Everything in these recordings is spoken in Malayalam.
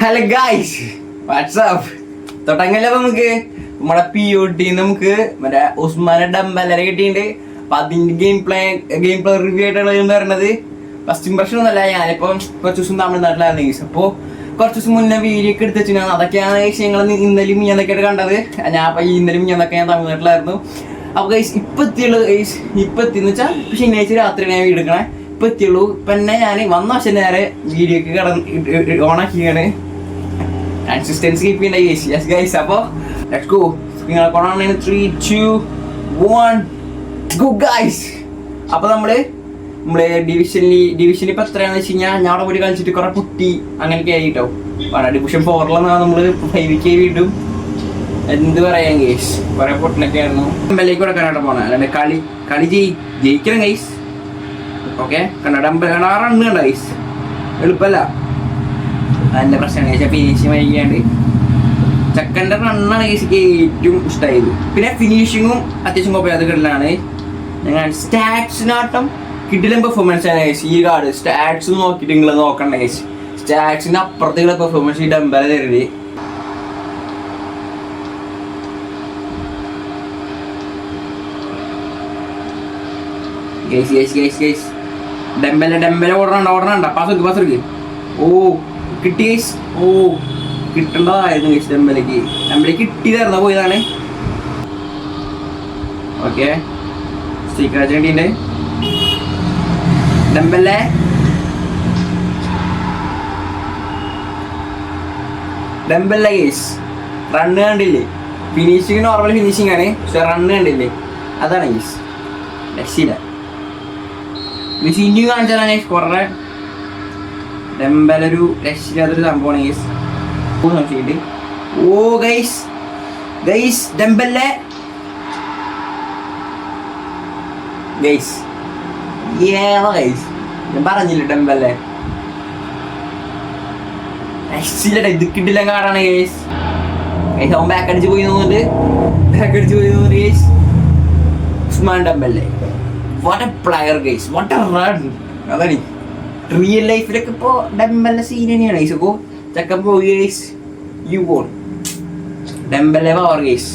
Hello guys WhatsApp തുടങ്ങല്ലോ. നമുക്ക് നമ്മുടെ POT നമുക്ക് മറ്റേ ഉസ്മാനെ ഡംബലരെ കിട്ടിയിട്ടുണ്ട്. അപ്പൊ അതിന്റെ ഗെയിം പ്ലേ റിവ്യൂ ആയിട്ടുള്ള പറയുന്നത് ഫസ്റ്റ് ഇംപ്രഷൻ ഒന്നല്ല. ഞാനിപ്പം കുറച്ച് ദിവസം തമിഴ്നാട്ടിലായിരുന്നു ഗൈസ്. അപ്പോൾ കുറച്ച് ദിവസം മുന്നേ വീഡിയോ ഒക്കെ എടുത്ത് വെച്ചിരുന്നു. അതൊക്കെയാണ് ഞങ്ങൾ ഇന്നലെയും മിഞ്ഞാന്നൊക്കെയായിട്ട് കണ്ടത്. ഞാൻ അപ്പൊ ഇന്നലെയും മിഞ്ഞാന്നൊക്കെ ഞാൻ തമിഴ്നാട്ടിലായിരുന്നു. അപ്പൊ ഗൈസ് ഇപ്പൊ എത്തിയുള്ളൂ. ഇപ്പൊ എത്തിയെന്ന് വെച്ചാൽ ശനിയാഴ്ച രാത്രിയാണ് ഞാൻ വീട് എടുക്കണേ. ഇപ്പൊ എത്തിയുള്ളൂ. ഇപ്പൊ എന്നെ ഞാൻ വന്ന വർഷം നേരെ വീഡിയോക്ക് ഓണാക്കിയാണ്. കൺസിസ്റ്റൻസി കീപ്പ് ചെയ്യേണ്ട ഗൈസ്. Yes guys. അപ്പോൾ ലെറ്റ്സ് ഗോ. നിങ്ങളെ കൊണ്ടാണ് 3, 2, 1 ഗോ ഗൈസ്. അപ്പോൾ നമ്മള് ഡിവിഷനിൽ ഇപ്പൊ എത്രയാണെന്ന് വെച്ച് കഴിഞ്ഞാൽ ഞാൻ അവിടെ പോയി കളിച്ചിട്ട് കുറെ കുട്ടി അങ്ങനെയൊക്കെ ആയിട്ടോ. ഡിവിഷൻ 4 നമ്മള് 5K വീണ്ടും എന്ത് പറയാൻ ഗൈസ്, കുറെ പൊട്ടിനൊക്കെ ആയിരുന്നു. ഡംബലിലേക്ക് കൊടുക്കാനായിട്ട് പോണേ. അല്ലാണ്ട് കളി ജയിക്കണം ഗൈസ്. ഓക്കെ റണ്ണ് കണ്ട ഗൈസ്, എളുപ്പമല്ല. അതിന്റെ പ്രശ്നം കഴിച്ചാൽ ഫിനിഷിങ് വൈകിയാണ്ട് ചെക്കൻ്റെ റണ്ണാണ് ഗൈസിക്ക് ഏറ്റവും ഇഷ്ടമായത്. പിന്നെ ഫിനിഷിങ്ങും അത്യാവശ്യം കുഴപ്പമില്ലാത്ത കിടലാണ്. ഞാൻ സ്റ്റാറ്റ്സിനാട്ടം കിട്ടിലും പെർഫോമൻസ് ആണ് ഗൈസ്. ഈ കാർഡ് സ്റ്റാറ്റ്സ് നോക്കിയിട്ട് നിങ്ങൾ നോക്കണ്ട ഗൈസ്. സ്റ്റാറ്റ്സിന്റെ അപ്പുറത്തേക്കുള്ള പെർഫോമൻസ് ഈ ഡംബല തരുന്നത്. ഗൈസ് ഡംബല ഓടണണ്ട. പാസ്. ഓ കിട്ടി ഗൈസ്. ഓ കിട്ടേണ്ടതായിരുന്നു ഗൈസ്. ഡംബലക്ക് കിട്ടിയതായിരുന്നു, പോയതാണ്. ഓക്കെ സ്റ്റിക്കർ കിട്ടിണ്ട്. ഡംബല ഗൈസ് റണ്ണ് കണ്ടില്ലേ? ഫിനിഷിങ് നോർമൽ ഫിനിഷിങ് ആണ്, പക്ഷെ റണ്ണ് കണ്ടില്ലേ? അതാണ് ഗൈസ് രക്ഷയില്ല. ഇനിയും കാണിച്ചാലാണ് ഗൈസ് കുറേ ഡംബലൊരു രക്ഷയില്ലാത്തൊരു സംഭവമാണ് ഗൈസ്. സംശയമുണ്ട്. ഓ ഗൈസ് ഡംബലെ ഗൈസ് ഏതാ ഗൈസ്, ഞാൻ പറഞ്ഞില്ല ഡംബലെ രക്ഷയില്ല. ഇത് കിട്ടില്ല കാടാണ് ഗൈസ്. അവൻ ബാക്ക് അടിച്ച് പോയി തോന്നുന്നുണ്ട് guys. Ousmane Dembele what a player guys, what a run. അതാണ് റിയൽ ലൈഫിലൊക്കെ ഇപ്പോൾ ഡംബലിന്റെ സീൻ തന്നെയാണ് ഗൈസ്. അപ്പോൾ ചെക്കൻ പോയി guys. You won Dembele power guys.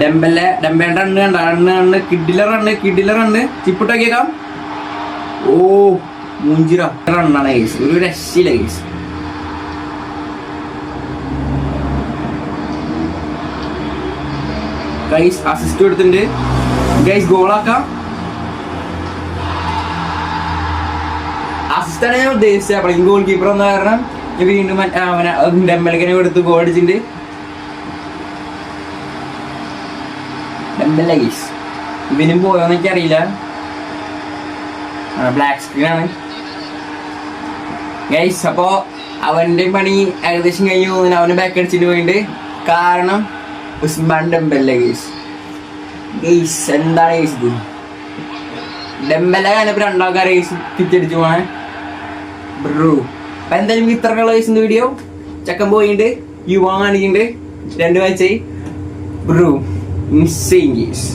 Dembele run കണ്ട റണ്ണ് കിഡിലെ റണ്ണ് ചിപ്പിട്ടൊക്കേക്കാം. ഓ മൂഞ്ചിറ റണ്ണാണ് ഗൈസ്, ഒരു രക്ഷയില്ല ഗൈസ്. ഗൈസ് അസിസ്റ്റ് കൊടുത്തിട്ടുണ്ട് ഗൈസ്. ഗോളാക്കാം. അസിസ്റ്റാണ് ഞാൻ ഉദ്ദേശിച്ചത്. അപ്പോൾ ഗോൾ കീപ്പർ വന്ന കാരണം വീണ്ടും അവനെ ഡംബലിക്കനെ കൊടുത്ത് ഗോൾ അടിച്ചിട്ടുണ്ട്. ഡംബല ഗൈസ് ഇവനും പോയോന്ന് എനിക്കറിയില്ല. ബ്ലാക്ക് സ്ക്രീൻ ആണ് ഗൈസ്. അപ്പോൾ അവൻ്റെ പണി ഏകദേശം കഴിഞ്ഞ് പോകുന്നതിന് അവന് ബാക്ക് അടിച്ചിട്ട് പോയിട്ടുണ്ട്. കാരണം ഉസ്മാൻ ഡംബല ഗൈസ്. എന്താണ് ഗൈസ് ഇത്? ഡംബല ഞാനിപ്പോൾ രണ്ടാൾക്കാരെ ഗൈസ് തിരിച്ചടിച്ചു പോണേ ബ്രൂ. അപ്പം എന്തായാലും ഇത്രയുള്ള ഗൈസിൻ്റെ വീഡിയോ. ചക്കൻ പോയിട്ടുണ്ട്, യുവാ കാണിക്കുന്നുണ്ട്, 2 മാച്ചായി ബ്രൂ. Missing guys.